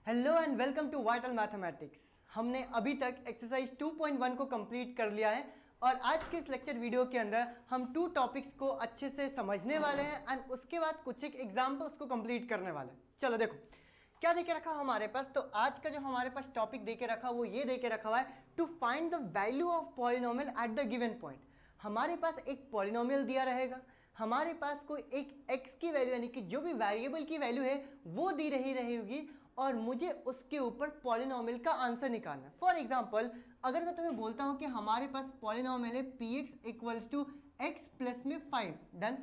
Hello and welcome to vital mathematics. हमने अभी तक एक्सरसाइज 2.1 को कंप्लीट कर लिया है और आज के इस लेक्चर वीडियो के अंदर हम 2 टॉपिक्स को अच्छे से समझने वाले हैं एंड उसके बाद कुछ एक एग्जांपल्स को कंप्लीट करने वाले हैं। चलो देखो क्या देके रखा हमारे पास। तो आज का जो हमारे पास टॉपिक देके रखा वो ये देके रखा हुआ है to find the value of polynomial at the given point. हमारे पास एक पॉलिनोमियल दिया रहेगा, हमारे पास कोई एक x की वैल्यू यानी कि जो भी वेरिएबल की वैल्यू है वो दी रहेगी और मुझे उसके ऊपर पॉलिनोमियल का आंसर निकालना है। फॉर एग्जाम्पल अगर मैं तुम्हें बोलता हूं कि हमारे पास पॉलिनोमियल है px equals to x plus में 5, डन।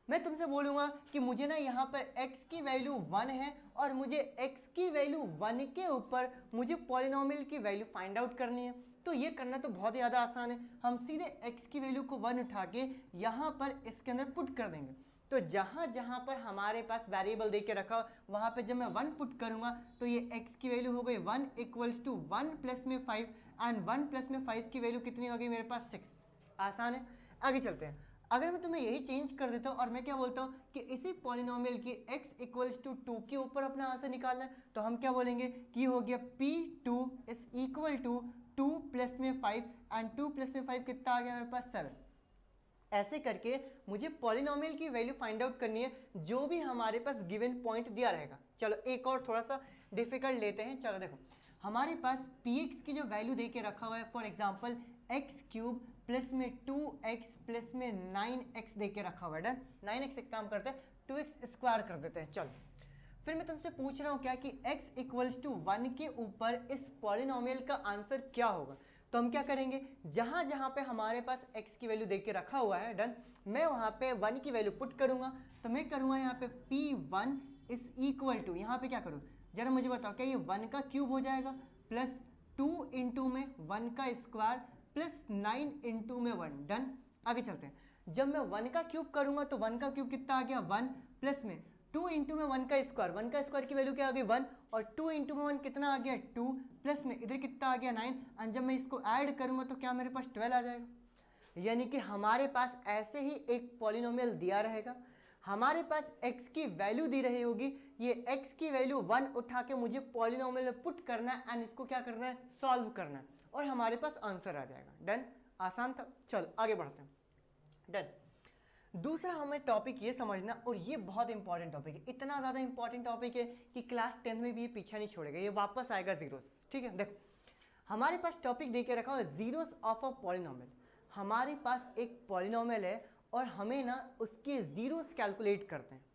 मैं तुमसे बोलूंगा कि मुझे ना यहाँ पर x की वैल्यू 1 है और मुझे x की वैल्यू 1 के ऊपर मुझे पॉलिनोमियल की वैल्यू फाइंड आउट करनी है। तो ये करना तो बहुत ही ज़्यादा आसान है, हम सीधे x की वैल्यू को 1 उठा के यहाँ पर इसके अंदर पुट कर देंगे। तो जहाँ जहाँ पर हमारे पास वेरिएबल दे के रखा वहाँ पे जब मैं 1 पुट करूँगा तो ये x की वैल्यू हो गई 1 इक्वल्स टू 1 प्लस में 5 एंड 1 प्लस में 5 की वैल्यू कितनी हो गई मेरे पास 6। आसान है, आगे चलते हैं। अगर मैं तुम्हें यही चेंज कर देता हूँ और मैं क्या बोलता हूँ कि इसी पॉलिनोमियल की x इक्वल्स टू 2 के ऊपर अपना आंसर निकालना है, तो हम क्या बोलेंगे कि हो गया p2 is equal to 2 plus में 5 एंड 2 प्लस में 5 कितना आ गया मेरे पास 7। ऐसे करके मुझे पॉलिनोमियल की वैल्यू फाइंड आउट करनी है जो भी हमारे पास गिवन पॉइंट दिया रहेगा। चलो एक और थोड़ा सा डिफिकल्ट लेते हैं। चलो देखो हमारे पास px की जो वैल्यू दे के रखा हुआ है for example x cube plus में 2x प्लस में 9x दे के रखा हुआ है, डन। 9x एक काम करते हैं 2x स्क्वायर कर देते हैं। चलो फिर मैं तुमसे पूछ रहा हूँ क्या कि x इक्वल्स टू 1 के ऊपर इस पॉलिनोमियल का आंसर क्या होगा। तो हम क्या करेंगे, जहां जहां पे हमारे पास x की वैल्यू देके रखा हुआ है, डन, मैं वहां पे 1 की वैल्यू पुट करूंगा। तो मैं करूंगा यहाँ पे p1 इज इक्वल टू, यहाँ पे क्या करूं जरा मुझे बताओ, क्या ये 1 का क्यूब हो जाएगा प्लस 2 इंटू में 1 का स्क्वायर प्लस 9 इंटू में 1, डन। आगे चलते हैं। जब मैं 1 का क्यूब करूंगा तो 1 का क्यूब कितना आ गया 1 प्लस में 2 इंटू में 1 का स्क्वायर, 1 का स्क्वायर की वैल्यू क्या आ गई 1 और 2 इंटू में 1 कितना आ गया 2 प्लस में इधर कितना आ गया 9 और जब मैं इसको ऐड करूंगा तो क्या मेरे पास 12 आ जाएगा। यानी कि हमारे पास ऐसे ही एक पॉलिनोमियल दिया रहेगा, हमारे पास x की वैल्यू दी रही होगी, ये x की वैल्यू 1 उठा के मुझे पॉलिनोमियल में पुट करना है एंड इसको क्या करना है सॉल्व करना है और हमारे पास आंसर आ जाएगा। डन, आसान था। चलो आगे बढ़ते हैं। डन। दूसरा हमें टॉपिक ये समझना, और ये बहुत इंपॉर्टेंट टॉपिक है, इतना ज़्यादा इंपॉर्टेंट टॉपिक है कि क्लास 10 में भी ये पीछा नहीं छोड़ेगा, ये वापस आएगा जीरोस। ठीक है, देखो हमारे पास टॉपिक देके रखा हुआ है जीरोस ऑफ अ पॉलिनोमियल। हमारे पास एक पॉलिनोमियल है और हमें ना उसके जीरोस कैलकुलेट करते हैं।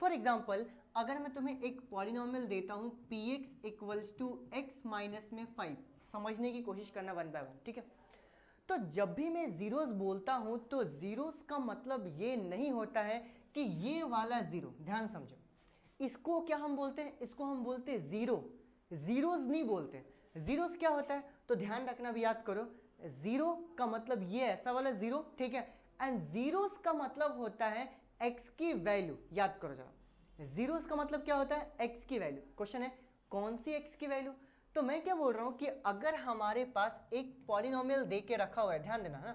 फॉर एग्जाम्पल अगर मैं तुम्हें एक पॉलिनोमियल देता हूँ px equals to x minus में 5, समझने की कोशिश करना 1 बाय 1, ठीक है। तो जब भी मैं जीरोस बोलता हूं तो जीरोस का मतलब ये नहीं होता है कि ये वाला जीरो, ध्यान समझो, इसको क्या हम बोलते हैं, इसको हम बोलते हैं जीरो, जीरोस नहीं बोलते। जीरोस क्या होता है तो ध्यान रखना, भी याद करो, जीरो का मतलब ये ऐसा वाला जीरो, ठीक है, एंड जीरोस का मतलब होता है एक्स की वैल्यू। याद करो जरा, जीरोस का मतलब क्या होता है एक्स की वैल्यू। क्वेश्चन है कौन सी एक्स की वैल्यू। तो मैं क्या बोल रहा हूं कि अगर हमारे पास एक पॉलिनोमियल दे के रखा हुआ है, ध्यान देना है,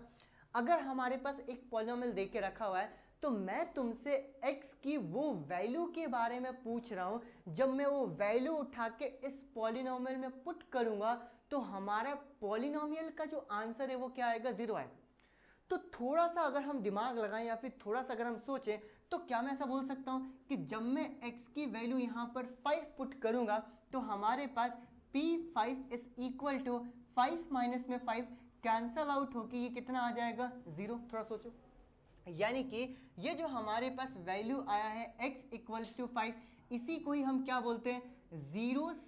अगर हमारे पास एक पॉलिनोमियल दे के रखा हुआ है तो मैं तुमसे x की वो वैल्यू के बारे में पूछ रहा हूं। जब मैं वो वैल्यू उठा के इस पॉलिनोमियल में पुट करूंगा तो हमारा पॉलिनोमियल का जो आंसर है वो क्या आएगा, जीरो आएगा। तो थोड़ा सा अगर हम दिमाग लगाएं या फिर थोड़ा सा अगर हम सोचें तो क्या मैं ऐसा बोल सकता हूं कि जब मैं x की वैल्यू यहां पर 5 पुट करूंगा तो हमारे पास p5 is equal to 5 minus में 5 कैंसल आउट होकर ये कितना आ जाएगा, जीरो। थोड़ा सोचो, यानी कि ये जो हमारे पास वैल्यू आया है x इक्वल्स टू 5, इसी को ही हम क्या बोलते हैं, जीरोस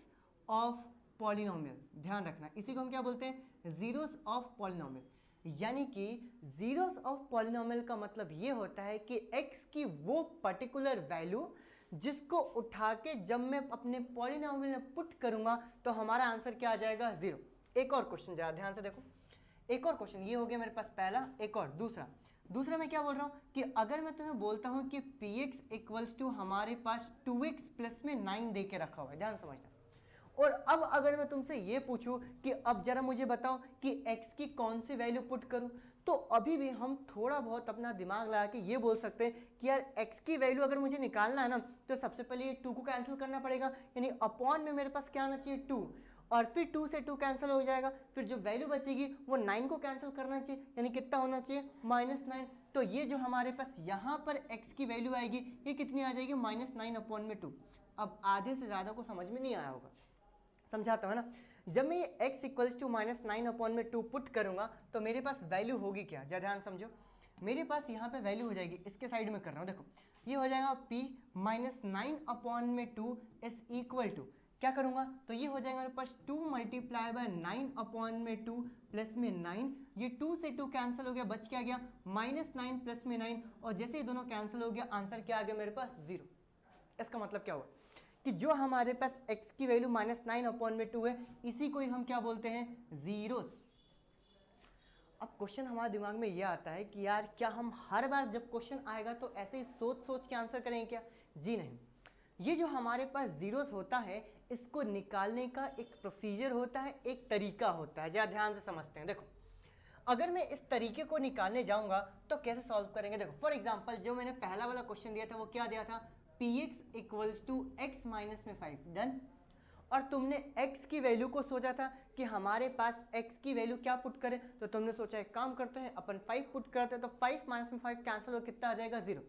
ऑफ पॉलिनोमियल। ध्यान रखना, इसी को हम क्या बोलते हैं, जीरोस ऑफ पॉलिनोमियल। यानी कि जीरोस ऑफ पॉलिनोमियल का मतलब ये होता है कि x की वो पर्टिकुलर वैल्यू जिसको उठा के जब मैं अपने पॉलिनोमियल में पुट करूंगा तो हमारा आंसर क्या आ जाएगा, जीरो। एक और क्वेश्चन जरा ध्यान से देखो, एक और क्वेश्चन, ये हो गया मेरे पास पहला, एक और दूसरा मैं क्या बोल रहा हूं कि अगर मैं तुम्हें बोलता हूं कि px इक्वल्स टू हमारे पास 2x प्लस में 9 दे के रखा हुआ है, ध्यान समझना, और अब अगर मैं तुमसे ये पूछूं कि अब जरा मुझे बताओ कि x की कौन सी वैल्यू पुट करूं, तो अभी भी हम थोड़ा बहुत अपना दिमाग लगा के ये बोल सकते हैं कि यार x की वैल्यू अगर मुझे निकालना है ना, तो सबसे पहले ये 2 को कैंसिल करना पड़ेगा, यानी अपॉन में मेरे पास क्या आना चाहिए 2, और फिर 2 से 2 कैंसिल हो जाएगा, फिर जो वैल्यू बचेगी वो 9 को कैंसिल करना चाहिए, यानी कितना होना चाहिए -9। तो ये जो हमारे पास यहाँ पर x की वैल्यू आएगी ये कितनी आ जाएगी -9/2। अब आधे से ज़्यादा को समझ में नहीं आया होगा, समझाता हूँ ना। जब मैं ये x इक्वल्स टू -9/2 पुट करूँगा तो मेरे पास वैल्यू होगी क्या, जरा ध्यान समझो। मेरे पास यहाँ पे वैल्यू हो जाएगी, इसके साइड में कर रहा हूँ, देखो ये हो जाएगा p -9/2 इज इक्वल टू क्या करूँगा, तो ये हो जाएगा मेरे पास 2 मल्टीप्लाई बाय 9/2 प्लस में 9, ये 2 से 2 कैंसिल हो गया, बच क्या गया -9 प्लस में 9, और जैसे ही दोनों कैंसिल हो गया आंसर क्या आ गया मेरे पास 0। इसका मतलब क्या हुआ कि जो हमारे पास x की वैल्यू -9/2 है इसी को ही हम क्या बोलते हैं, जीरोस। अब क्वेश्चन हमारे दिमाग में ये आता है कि यार क्या हम हर बार जब क्वेश्चन आएगा तो ऐसे ही सोच सोच के आंसर करेंगे क्या, जी नहीं। ये जो हमारे पास जीरोस होता है इसको निकालने का एक प्रोसीजर होता है, एक तरीका होता है, जरा ध्यान से समझते हैं। देखो अगर मैं इस तरीके को निकालने जाऊंगा तो कैसे सॉल्व करेंगे, देखो फॉर एग्जांपल जो मैंने पहला वाला क्वेश्चन दिया था वो क्या दिया था, px equals to x minus में 5, डन। और तुमने x की वैल्यू को सोचा था कि हमारे पास x की वैल्यू क्या पुट करें, तो तुमने सोचा एक काम करते हैं अपन 5 पुट करते हैं, तो 5 माइनस में 5 कैंसिल हो कितना आ जाएगा 0।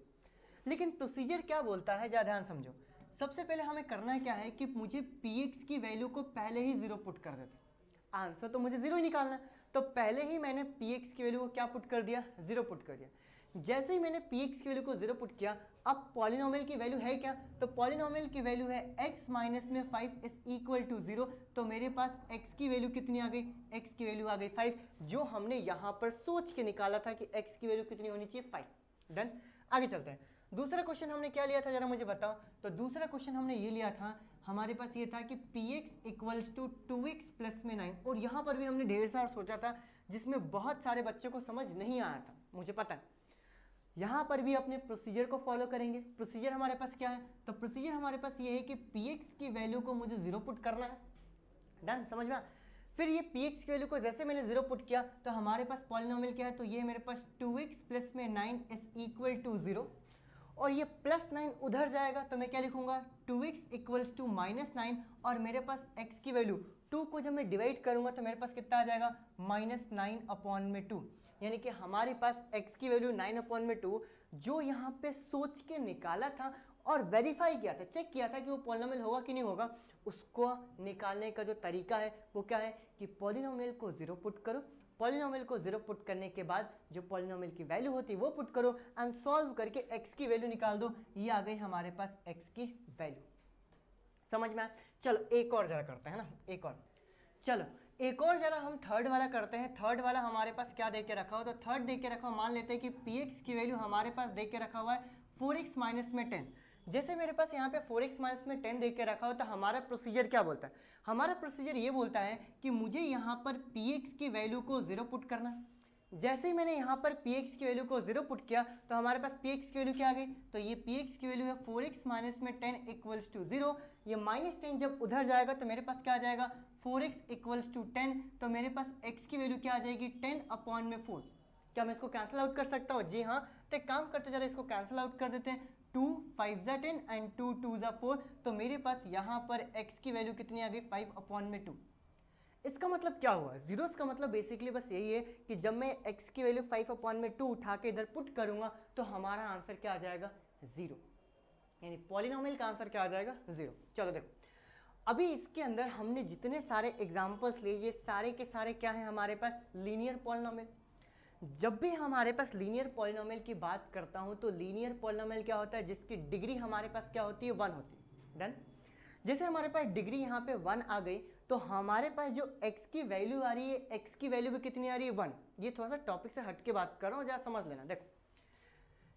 लेकिन प्रोसीजर क्या बोलता है, ज़्यादा ध्यान समझो। सबसे पहले हमें करना क्या है कि मुझे px की वैल्यू को पहले ही 0 पुट कर देते, आंसर तो मुझे 0 ही निकालना, तो पहले ही मैंने px की वैल्यू को क्या पुट कर दिया, 0 पुट कर दिया। जैसे ही मैंने px की वैल्यू को 0 पुट किया, अब पॉलिनोमियल की वैल्यू है क्या, तो पॉलिनोमियल की वैल्यू है x माइनस में 5 इज इक्वल टू 0, तो मेरे पास x की वैल्यू कितनी आ गई, x की वैल्यू आ गई 5, जो हमने यहाँ पर सोच के निकाला था कि x की वैल्यू कितनी होनी चाहिए 5, डन। आगे चलते हैं, दूसरा क्वेश्चन हमने क्या लिया था जरा मुझे बताओ, तो दूसरा क्वेश्चन हमने ये लिया था, हमारे पास ये था कि px equals to 2x plus में 9, और यहाँ पर भी हमने ढेर सारा सोचा था जिसमें बहुत सारे बच्चों को समझ नहीं आया था, मुझे पता है। यहाँ पर भी अपने प्रोसीजर को फॉलो करेंगे। प्रोसीजर हमारे पास क्या है, तो प्रोसीजर हमारे पास ये है कि px की वैल्यू को मुझे 0 पुट करना है, डन, समझ में। फिर ये px की वैल्यू को जैसे मैंने 0 पुट किया तो हमारे पास पॉलिनोमियल क्या है, तो ये मेरे पास 2x प्लस में 9 इज इक्वल टू 0, और ये प्लस 9 उधर जाएगा तो मैं क्या लिखूंगा 2x इक्वल्स टू -9, और मेरे पास x की वैल्यू 2 को जब मैं डिवाइड करूंगा तो मेरे पास कितना आ जाएगा -9/2, यानी कि हमारे पास x की वैल्यू 9/2 जो यहाँ पे सोच के निकाला था और वेरीफाई किया था, चेक किया था कि वो पॉलिनोमियल होगा कि नहीं होगा, उसको निकालने का जो तरीका है वो क्या है कि पॉलिनोमियल को 0 पुट करो, पॉलिनोमियल को 0 पुट करने के बाद जो पॉलिनोमियल की वैल्यू होती है वो पुट करो एंड सॉल्व करके x की वैल्यू निकाल दो, ये आ गई हमारे पास x की वैल्यू। समझ में आया? चलो एक और जरा करते हैं ना, एक और, चलो एक और जरा हम थर्ड वाला करते हैं। थर्ड वाला हमारे पास क्या दे के रखा हो, तो थर्ड दे के रखा हो, मान लेते हैं कि px की वैल्यू हमारे पास दे के रखा हुआ है 4x माइनस में 10। जैसे मेरे पास यहाँ पे 4x माइनस में 10 दे के रखा हो तो हमारा प्रोसीजर क्या बोलता है, हमारा प्रोसीजर ये बोलता है कि मुझे यहाँ पर px की वैल्यू को 0 पुट करना है। जैसे ही मैंने यहाँ पर px की वैल्यू को 0 पुट किया तो हमारे पास px की वैल्यू क्या आ गई, तो ये px की वैल्यू है 4x माइनस में 10 इक्वल्स टू 0, ये -10 जब उधर जाएगा तो मेरे पास क्या आ जाएगा 4x इक्वल्स टू 10, तो मेरे पास x की वैल्यू क्या आ जाएगी 10/4। क्या मैं इसको कैंसिल आउट कर सकता हूँ, जी हाँ, तो एक काम करते जरा इसको कैंसिल आउट कर देते हैं, 2 5 10 एंड 2 2 4, तो मेरे पास यहाँ पर x की वैल्यू कितनी आ गई 5/2। इसका मतलब क्या हुआ, जीरोस का मतलब बेसिकली बस यही है कि जब मैं x की वैल्यू 5/2 उठा के इधर पुट करूंगा तो हमारा आंसर क्या आ जाएगा 0, यानी पॉलिनोमियल का आंसर क्या आ जाएगा 0। चलो देखो अभी इसके अंदर हमने जितने सारे एग्जांपल्स लिए ये सारे के सारे क्या है हमारे पास लीनियर पॉलिनोमियल। जब भी हमारे पास लीनियर पॉलिनोमियल की बात करता हूं तो लीनियर पॉलिनोमियल क्या होता है, जिसकी डिग्री हमारे पास क्या होती है 1 होती है, डन। जैसे हमारे पास डिग्री यहाँ पे 1 आ गई तो हमारे पास जो x की वैल्यू आ रही है, x की वैल्यू भी कितनी आ रही है 1। ये थोड़ा सा टॉपिक से हट के बात कर रहा हूँ, जरा समझ लेना। देखो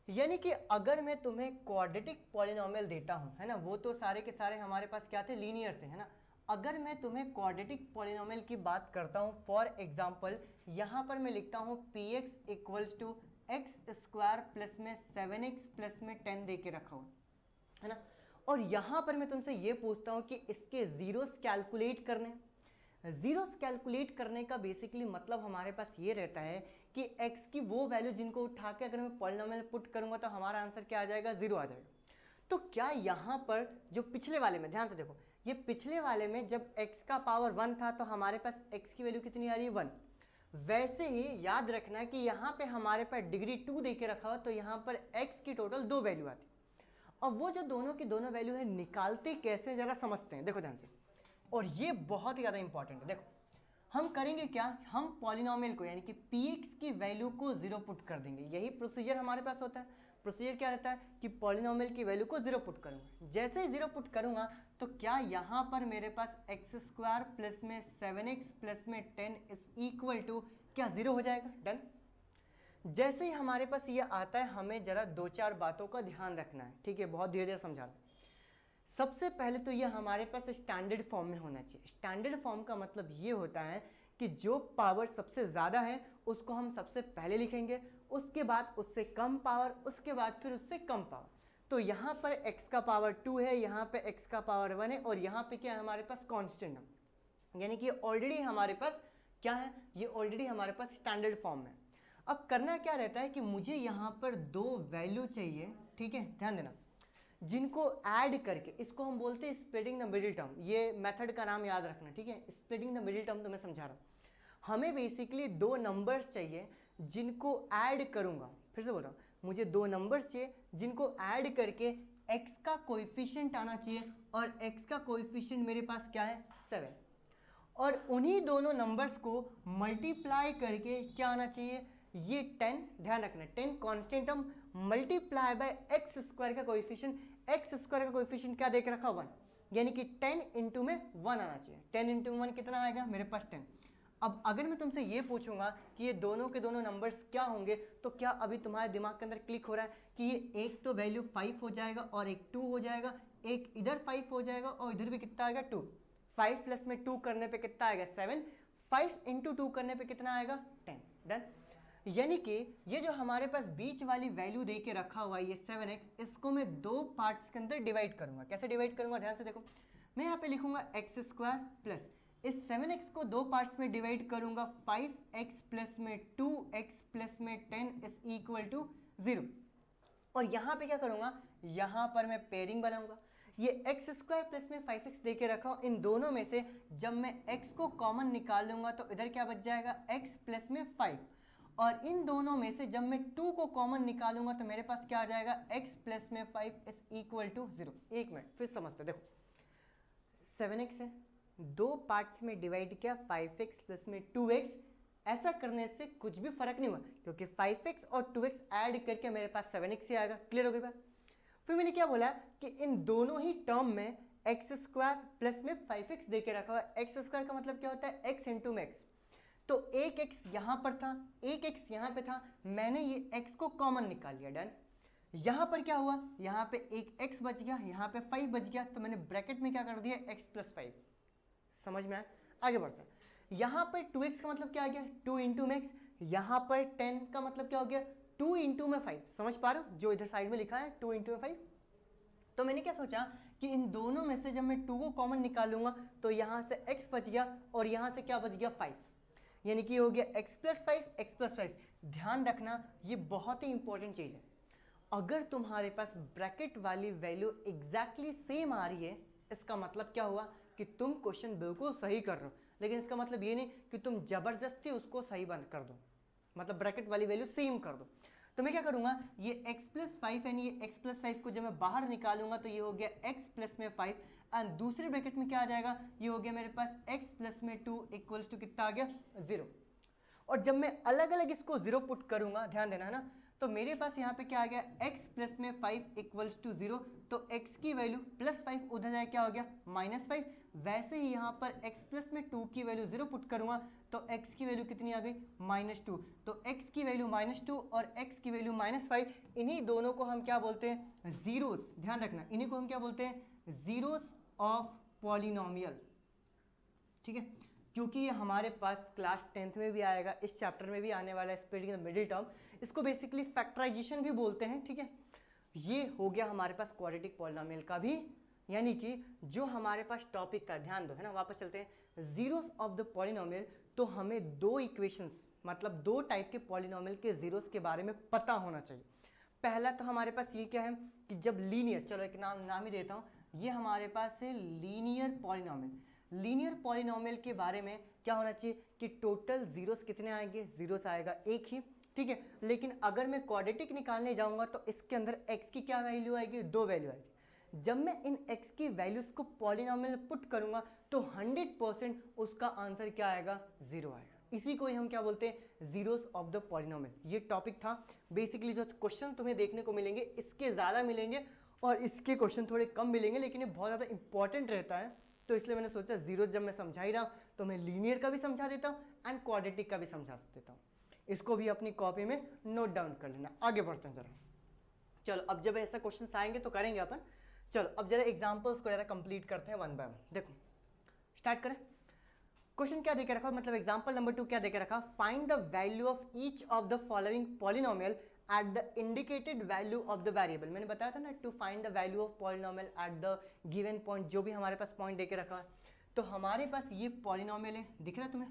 यानी कि अगर मैं तुम्हें क्वाड्रेटिक पॉलिनोमियल देता हूँ, है ना, वो तो सारे के सारे हमारे पास क्या थे, लीनियर थे, है ना। अगर मैं तुम्हें क्वाड्रेटिक पॉलिनोमियल की बात करता हूँ, फॉर एग्जाम्पल यहाँ पर मैं लिखता हूँ px equals to x square plus में 7x प्लस में 10 दे के रखा हुआ है ना, और यहाँ पर मैं तुमसे ये पूछता हूँ कि इसके जीरोस कैलकुलेट करने। जीरोस कैलकुलेट करने का बेसिकली मतलब हमारे पास ये रहता है कि x की वो वैल्यू जिनको उठा के अगर मैं पॉलिनोमियल में पुट करूंगा तो हमारा आंसर क्या आ जाएगा, 0 आ जाएगा। तो क्या यहाँ पर जो पिछले वाले में, ध्यान से देखो, ये पिछले वाले में जब x का पावर 1 था तो हमारे पास x की वैल्यू कितनी आ रही है, 1। वैसे ही याद रखना कि यहाँ पे हमारे पास डिग्री 2 दे के रखा हुआ, तो यहाँ पर x की टोटल 2 वैल्यू आती। और वो जो दोनों की दोनों वैल्यू है निकालते कैसे जरा समझते हैं, देखो ध्यान से। और ये बहुत ही ज़्यादा इंपॉर्टेंट है। देखो हम करेंगे क्या, हम पॉलिनोमियल को यानी कि px की वैल्यू को 0 पुट कर देंगे। यही प्रोसीजर हमारे पास होता है। प्रोसीजर क्या रहता है कि पॉलिनोमियल की वैल्यू को 0 पुट करूंगा। जैसे ही 0 पुट करूंगा तो क्या यहाँ पर मेरे पास x² प्लस में 7x प्लस में 10 इज इक्वल टू क्या 0 हो जाएगा, डन। जैसे ही हमारे पास ये आता है हमें जरा 2-4 बातों का ध्यान रखना है, ठीक है, बहुत धीरे धीरे समझा रहा हूं। सबसे पहले तो ये हमारे पास स्टैंडर्ड फॉर्म में होना चाहिए। स्टैंडर्ड फॉर्म का मतलब ये होता है कि जो पावर सबसे ज़्यादा है उसको हम सबसे पहले लिखेंगे, उसके बाद उससे कम पावर, उसके बाद फिर उससे कम पावर। तो यहाँ पर x का पावर 2 है, यहाँ पे x का पावर 1 है, और यहाँ पे क्या है हमारे पास कांस्टेंट है, यानी कि ऑलरेडी हमारे पास क्या है, ये ऑलरेडी हमारे पास स्टैंडर्ड फॉर्म है। अब करना क्या रहता है कि मुझे यहाँ पर 2 वैल्यू चाहिए, ठीक है, ध्यान देना, जिनको ऐड करके, इसको हम बोलते हैं स्प्लिटिंग द मिडिल टर्म। ये मेथड का नाम याद रखना, ठीक है, स्प्लिटिंग द मिडिल टर्म तो मैं समझा रहा हूँ। हमें बेसिकली 2 नंबर्स चाहिए जिनको ऐड करूँगा, फिर से बोल रहा हूँ, मुझे 2 नंबर्स चाहिए जिनको ऐड करके x का कोएफिशिएंट आना चाहिए, और x का कोएफिशिएंट मेरे पास क्या है, 7। और उन्हीं दोनों नंबर्स को मल्टीप्लाई करके क्या आना चाहिए, ये 10, ध्यान रखना 10 constant term multiply by x square का कोएफिशिएंट। एक्स स्क्वायर का कोएफिशिएंट क्या देख रखा, 1, यानी कि 10 इंटू में 1 आना चाहिए। 10 इंटू 1 कितना आएगा मेरे पास, 10। अब अगर मैं तुमसे ये पूछूंगा कि ये दोनों के दोनों नंबर्स क्या होंगे, तो क्या अभी तुम्हारे दिमाग के अंदर क्लिक हो रहा है कि ये एक तो वैल्यू 5 हो जाएगा और एक 2 हो जाएगा, एक इधर 5 हो जाएगा और इधर भी कितना आएगा, 2। 5 प्लस में 2 करने पे कितना आएगा, 7। 5 इंटू 2 करने पे कितना आएगा, 10, डन। यानी कि ये जो हमारे पास बीच वाली वैल्यू दे के रखा हुआ है ये 7x, इसको मैं 2 पार्ट्स के अंदर डिवाइड करूंगा। कैसे डिवाइड करूंगा, ध्यान से देखो, मैं यहाँ पे लिखूंगा x² प्लस इस 7x को 2 पार्ट्स में डिवाइड करूंगा, 5x प्लस में 2x प्लस में 10 इज इक्वल टू 0। और यहाँ पे क्या करूंगा, यहाँ पर मैं पेयरिंग बनाऊंगा। ये x² प्लस में 5x दे के रखा हूँ, इन दोनों में से जब मैं x को कॉमन निकाल लूंगा तो इधर क्या बच जाएगा, x प्लस में 5, और इन दोनों में से जब मैं 2 को कॉमन निकालूंगा तो मेरे पास क्या आ जाएगा, x प्लस में 5 इज इक्वल टू 0। एक मिनट फिर समझते, देखो 7x है, 2 पार्ट्स में डिवाइड किया, 5x प्लस में 2x। ऐसा करने से कुछ भी फर्क नहीं हुआ क्योंकि 5x और 2x ऐड करके मेरे पास 7x ही आएगा। क्लियर हो गई बात। फिर मैंने क्या बोला कि इन दोनों ही टर्म में x² प्लस में 5x दे के रखा हुआ। x² का मतलब क्या होता है, x इंटू में x। तो एक x यहाँ पर था, एक x यहाँ पे था, मैंने ये x को कॉमन निकाल लिया, डन। यहाँ पर क्या हुआ, यहाँ पे एक x बच गया, यहाँ पे 5 बच गया, तो मैंने ब्रैकेट में क्या कर दिया, x प्लस 5। समझ में आया, आगे बढ़ते हैं। यहाँ पर 2x का मतलब क्या आ गया, 2 इंटू में x। यहाँ पर 10 का मतलब क्या हो गया, 2 इंटू में 5। समझ पा रहे हो जो इधर साइड में लिखा है 2 इंटू में 5। तो मैंने क्या सोचा कि इन दोनों में से जब मैं 2 को कॉमन निकालूंगा तो यहाँ से x बच गया और यहाँ से क्या बच गया, 5, यानी कि हो गया x प्लस 5, x प्लस 5। ध्यान रखना ये बहुत ही इंपॉर्टेंट चीज़ है। अगर तुम्हारे पास ब्रैकेट वाली वैल्यू एग्जैक्टली सेम आ रही है, इसका मतलब क्या हुआ कि तुम क्वेश्चन बिल्कुल सही कर रहे हो, लेकिन इसका मतलब ये नहीं कि तुम जबरदस्ती उसको सही बंद कर दो, मतलब ब्रैकेट वाली वैल्यू सेम कर दो। तो मैं क्या करूंगा, ये x प्लस 5 यानी ये x प्लस 5 को जब मैं बाहर निकालूंगा तो ये हो गया x प्लस में 5, एंड दूसरे ब्रैकेट में क्या आ जाएगा, ये हो गया मेरे पास x प्लस में 2 इक्वल्स टू कितना आ गया, 0। और जब मैं अलग अलग इसको 0 पुट करूंगा, ध्यान देना है ना, तो मेरे पास यहाँ पे क्या आ गया, x प्लस में 5 इक्वल्स टू 0। तो x की वैल्यू प्लस 5 उधर जाए क्या हो गया, -5। वैसे ही यहाँ पर x प्लस में 2 की वैल्यू 0 पुट करूंगा तो x की वैल्यू कितनी आ गई, -2। तो x की वैल्यू -2 और x की वैल्यू -5, इन्हीं दोनों को हम क्या बोलते हैं, जीरोस। ध्यान रखना, इन्हीं को हम क्या बोलते हैं, जीरोस ऑफ पॉलिनोमियल। ठीक है, क्योंकि ये हमारे पास क्लास 10th में भी आएगा, इस चैप्टर में भी आने वाला है, स्प्लिटिंग द मिडिल टर्म। इसको बेसिकली फैक्टराइजेशन भी बोलते हैं। ठीक है, ये हो गया हमारे पास क्वाड्रेटिक पॉलिनोमियल का भी, यानी कि जो हमारे पास टॉपिक था, ध्यान दो, है ना, वापस चलते हैं, जीरोस ऑफ द पॉलिनोमियल। तो हमें दो इक्वेशंस, मतलब दो टाइप के पॉलिनोमियल के जीरोस के बारे में पता होना चाहिए। पहला तो हमारे पास ये क्या है कि जब लीनियर, चलो एक नाम ही देता हूँ, ये हमारे पास है लीनियर पॉलिनोमियल। लीनियर पॉलिनोमियल के बारे में क्या होना चाहिए कि टोटल जीरोस कितने आएंगे, जीरोस आएगा एक ही, ठीक है। लेकिन अगर मैं क्वाड्रेटिक निकालने जाऊंगा तो इसके अंदर x की क्या वैल्यू आएगी, दो वैल्यू आएगी। जब मैं इन x की वैल्यूज को पॉलिनोमियल में पुट करूंगा तो 100% उसका आंसर क्या आएगा, जीरो आएगा। इसी को ही हम क्या बोलते हैं, जीरोस ऑफ द पॉलिनोमियल। ये टॉपिक था। बेसिकली जो क्वेश्चन तुम्हें देखने को मिलेंगे इसके ज़्यादा मिलेंगे और इसके क्वेश्चन थोड़े कम मिलेंगे, लेकिन ये बहुत ज़्यादा इंपॉर्टेंट रहता है। तो इसलिए मैंने सोचा जीरोस जब मैं समझा ही रहा हूँ तो मैं लीनियर का भी समझा देता हूँ एंड क्वाड्रेटिक का भी समझा देता हूँ। इसको भी अपनी कॉपी में नोट डाउन कर लेना। आगे बढ़ते हैं जरा। चलो अब जब ऐसा क्वेश्चन आएंगे तो करेंगे अपन। चलो अब जरा एग्जांपल्स को जरा कंप्लीट करते हैं वन बाय वन। देखो स्टार्ट करें। क्वेश्चन क्या देके रखा, मतलब एग्जांपल नंबर 2 क्या देके रखा, find the value of each of the following polynomial at the indicated value of the variable. मैंने बताया था ना, to find the value of polynomial at the given point, जो भी हमारे पास पॉइंट देके रखा है। तो हमारे पास ये पॉलिनोमियल है, दिख रहा है तुम्हें,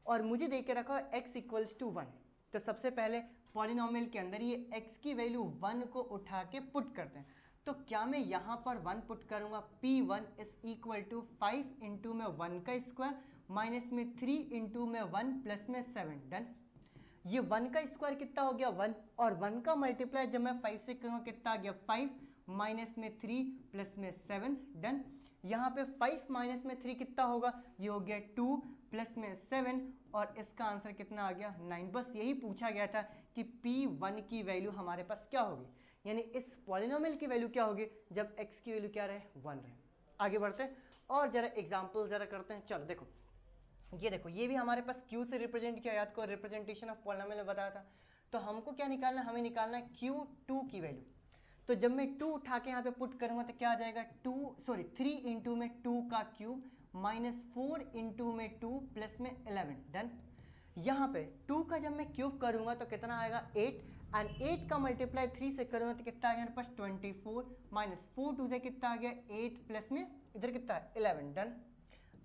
और मुझे देके रखा है x इक्वल्स टू 1। तो सबसे पहले पॉलिनोमियल के अंदर ये x की वैल्यू 1 को उठा के पुट करते हैं। तो क्या मैं यहाँ पर 1 पुट करूँगा, P1 is equal to 5 into में 1 का स्क्वायर माइनस में 3 इंटू में 1 प्लस में 7, डन। ये 1 का स्क्वायर कितना हो गया 1, और 1 का मल्टीप्लाई जब मैं 5 से करूँगा कितना आ गया 5 माइनस में 3 प्लस में 7, डन। यहाँ पे 5 माइनस में 3 कितना होगा, ये हो गया 2 प्लस में 7, और इसका आंसर कितना आ गया 9। बस यही पूछा गया था कि P1 की वैल्यू हमारे पास क्या होगी, यानी इस पॉलिनोमियल की वैल्यू क्या होगी जब x की वैल्यू क्या रहे, 1 रहे। आगे बढ़ते हैं और जरा एग्जाम्पल जरा करते हैं। चलो देखो, ये देखो, ये भी हमारे पास q से रिप्रेजेंट किया, याद करो रिप्रेजेंटेशन ऑफ पॉलिनोमियल में बताया था। तो हमको क्या निकालना है, हमें निकालना है q2 की वैल्यू। तो जब मैं 2 उठा के यहाँ पे पुट करूँगा तो क्या आ जाएगा 3 इंटू में 2 का क्यूब माइनस 4 इंटू में 2 प्लस में 11, डन। यहाँ पे 2 का जब मैं क्यूब करूँगा तो कितना आएगा 8, एंड 8 का मल्टीप्लाई 3 से करूँगा तो कितना आ गया मेरे पास 24 माइनस 4 2 से कितना आ गया 8 प्लस में इधर कितना है 11, डन।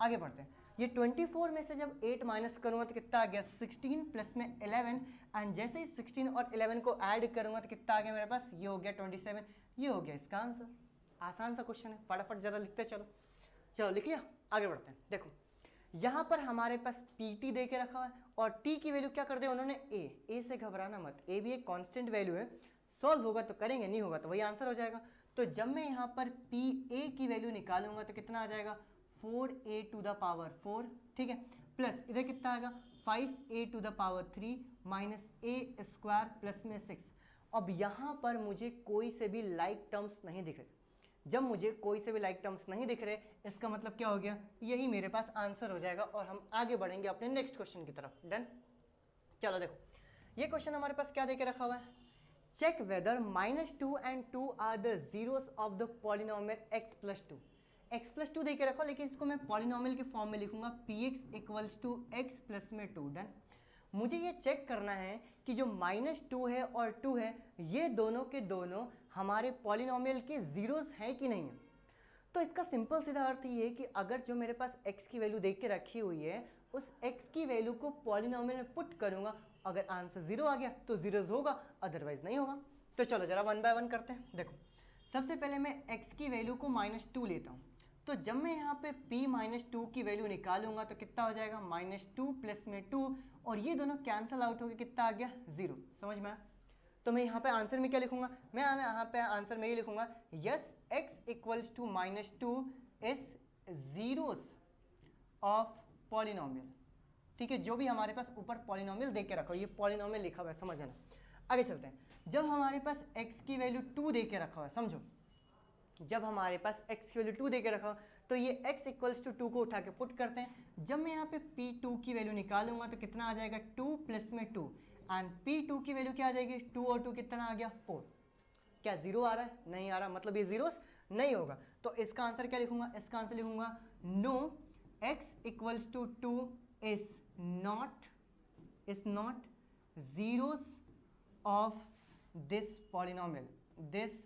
आगे बढ़ते हैं। ये 24 में से जब 8 माइनस करूँगा तो कितना आ गया 16 प्लस में 11, एंड जैसे ही 16 और 11 को ऐड करूँगा तो कितना आ गया मेरे पास, ये हो गया 27। ये हो गया इसका आंसर। आसान सा क्वेश्चन है, फटाफट ज़रा लिखते चलो। चलो लिख लिया, आगे बढ़ते हैं। देखो यहाँ पर हमारे पास PT दे के रखा है और T की वैल्यू क्या कर दिया उन्होंने A से घबराना मत, A भी एक कांस्टेंट वैल्यू है। सॉल्व होगा तो करेंगे, नहीं होगा तो वही आंसर हो जाएगा। तो जब मैं यहाँ पर PA की वैल्यू निकालूंगा तो कितना आ जाएगा 4A टू द पावर 4, ठीक है, प्लस इधर कितना आएगा 5A to the power 3 minus A square plus में 6। अब यहाँ पर मुझे कोई से भी लाइक टर्म्स नहीं दिख रहे। जब मुझे कोई से भी लाइक टर्म्स नहीं दिख रहे, इसका मतलब क्या हो गया, यही मेरे पास आंसर हो जाएगा और हम आगे बढ़ेंगे अपने नेक्स्ट क्वेश्चन की तरफ, डन। चलो देखो, ये क्वेश्चन हमारे पास क्या देके रखा हुआ है, check whether -2 and 2 are the zeros of the polynomial x plus 2। x plus 2 देके रखा, लेकिन इसको मैं पॉलिनोमियल के फॉर्म में लिखूंगा px equals to x plus में 2, डन। मुझे ये चेक करना है कि जो -2 है और 2 है, ये दोनों के दोनों हमारे पॉलिनोमियल के जीरोस हैं कि नहीं है। तो इसका सिंपल सीधा अर्थ ये है कि अगर जो मेरे पास x की वैल्यू देख के रखी हुई है, उस x की वैल्यू को पॉलिनोमियल में पुट करूंगा, अगर आंसर 0 आ गया तो जीरोस होगा, अदरवाइज नहीं होगा। तो चलो जरा 1 बाय 1 करते हैं। देखो सबसे पहले मैं x की वैल्यू को -2 लेता हूँ। तो जब मैं यहाँ पे p-2 की वैल्यू निकालूंगा तो कितना हो जाएगा -2 प्लस में 2, और ये दोनों कैंसिल आउट होकर कितना आ गया 0। समझ में आया? तो मैं यहाँ पे आंसर में क्या लिखूंगा, मैं यहाँ पे आंसर में ये लिखूंगा yes x equals to -2 is zeros of polynomial. ठीक है, जो भी हमारे पास ऊपर पॉलिनोमियल दे के रखा हो, ये पॉलिनोमियल लिखा हुआ है, समझना। आगे चलते हैं। जब हमारे पास x की वैल्यू 2 दे के रखा हुआ है, समझो, जब हमारे पास x की वैल्यू 2 दे के रखा तो ये x इक्वल्स टू 2 को उठा के पुट करते हैं। जब मैं यहाँ पे p2 की वैल्यू निकालूंगा तो कितना आ जाएगा 2 प्लस में 2, एंड p2 की वैल्यू क्या आ जाएगी 2 और 2 कितना आ गया 4। क्या 0 आ रहा है, नहीं आ रहा, मतलब ये जीरोस नहीं होगा। तो इसका आंसर क्या लिखूंगा, इसका आंसर लिखूंगा no x equals to 2 is not zeros of this polynomial, this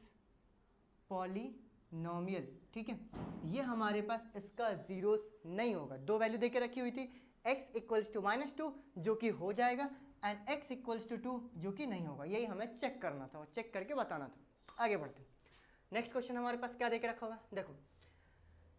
polynomial, ठीक है। ये हमारे पास इसका जीरोस नहीं होगा, दो वैल्यू देके रखी हुई थी, x इक्वल्स टू -2 जो कि हो जाएगा एंड x इक्वल्स टू 2 जो कि नहीं होगा। यही हमें चेक करना था और चेक करके बताना था। आगे बढ़ते हैं। नेक्स्ट क्वेश्चन हमारे पास क्या देके रखा हुआ है, देखो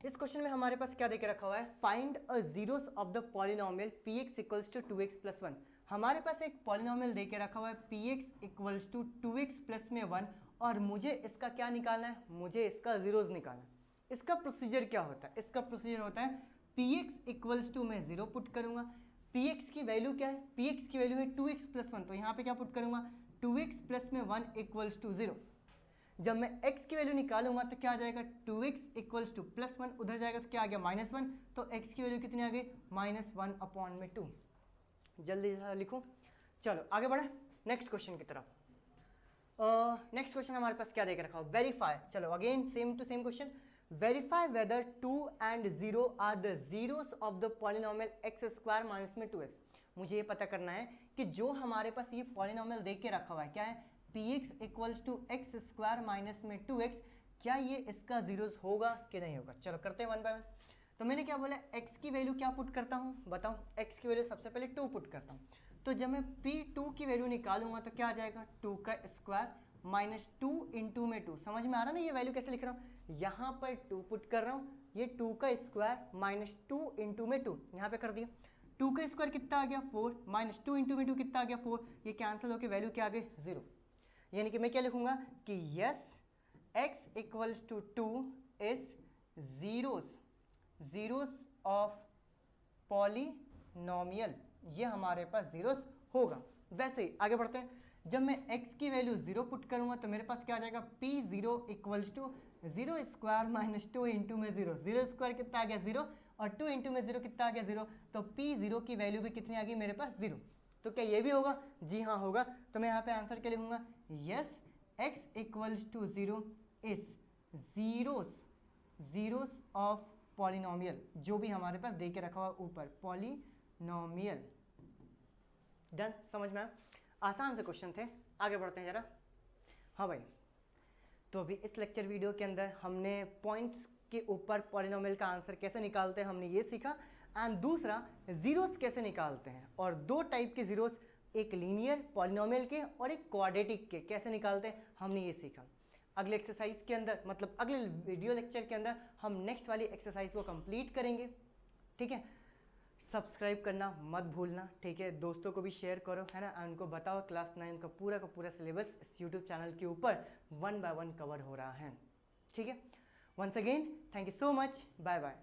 इस क्वेश्चन में हमारे पास क्या देके रखा हुआ है, find a zeros of the polynomial px equals to 2x plus 1। हमारे पास एक पॉलिनोमियल देके रखा हुआ है px equals to 2x plus में 1 और मुझे इसका क्या निकालना है, मुझे इसका जीरोस निकालना है। इसका प्रोसीजर क्या होता है, इसका प्रोसीजर होता है px इक्वल्स टू मैं 0 पुट करूंगा, px की वैल्यू क्या है, px की वैल्यू है 2x प्लस 1, तो यहाँ पे क्या पुट करूंगा 2x प्लस में 1 इक्वल्स टू 0। जब मैं x की वैल्यू निकालूंगा तो क्या आ जाएगा 2x इक्वल्स टू प्लस 1, उधर जाएगा तो क्या आ गया -1, तो x की वैल्यू कितनी आ गई -1/2। जल्दी से लिखूं, चलो आगे बढ़े नेक्स्ट क्वेश्चन की तरफ। नेक्स्ट क्वेश्चन हमारे पास क्या देकर रखा हो, वेरीफाई। चलो again same to same question, verify whether 2 and 0 are the zeros of the polynomial x² minus में 2x। मुझे ये पता करना है कि जो हमारे पास ये पॉलिनोमियल देख के रखा हुआ है क्या है, px equals to x² minus में 2x, क्या ये इसका जीरोस होगा कि नहीं होगा। चलो करते हैं वन बाय वन। तो मैंने क्या बोला, x की वैल्यू क्या पुट करता हूँ बताओ, x की वैल्यू सबसे पहले 2 पुट करता हूँ। तो जब मैं p2 की वैल्यू निकालूंगा तो क्या आ जाएगा 2 का स्क्वायर माइनस 2 इंटू में 2। समझ में आ रहा ना ये वैल्यू कैसे लिख रहा हूँ, यहाँ पर 2 पुट कर रहा हूँ, ये 2 का स्क्वायर माइनस 2 इंटू में 2 यहाँ पे कर दिया। 2 का स्क्वायर कितना आ गया 4, माइनस 2 इंटू में 2 कितना आ गया 4, ये कैंसिल होकर वैल्यू क्या आ गई 0। यानी कि मैं क्या लिखूंगा कि yes x equals to 2 is zeros of polynomial, ये हमारे पास जीरोस होगा। वैसे ही आगे बढ़ते हैं, जब मैं x की वैल्यू 0 पुट करूंगा तो मेरे पास क्या आ जाएगा p0 equals to 0 square minus 2 into में 0, 0 स्क्वायर कितना आ गया 0 और 2 इंटू में 0 कितना आ गया 0, तो p0 की वैल्यू भी कितनी आ गई मेरे पास 0। तो क्या ये भी होगा, जी हाँ होगा। तो मैं यहाँ पे आंसर क्या लिखूंगा, yes x equals to 0 is zeros of polynomial, जो भी हमारे पास दे के रखा हुआ ऊपर पॉलिनोमियल। डन, समझ में आया, आसान से क्वेश्चन थे। आगे बढ़ते हैं जरा। हाँ भाई, तो अभी इस लेक्चर वीडियो के अंदर हमने पॉइंट्स के ऊपर पॉलिनोमियल का आंसर कैसे निकालते हैं हमने ये सीखा, एंड दूसरा जीरोस कैसे निकालते हैं। और दो टाइप के जीरोस, एक लीनियर पॉलिनोमियल के और एक क्वाड्रेटिक के कैसे निकालते हैं हमने ये सीखा। अगले एक्सरसाइज के अंदर, मतलब अगले वीडियो लेक्चर के अंदर हम नेक्स्ट वाली एक्सरसाइज को कंप्लीट करेंगे, ठीक है। सब्सक्राइब करना मत भूलना, ठीक है। दोस्तों को भी शेयर करो, है ना, उनको बताओ क्लास 9 का पूरा सिलेबस इस यूट्यूब चैनल के ऊपर 1 by 1 कवर हो रहा है, ठीक है। Once again thank you so much, bye bye.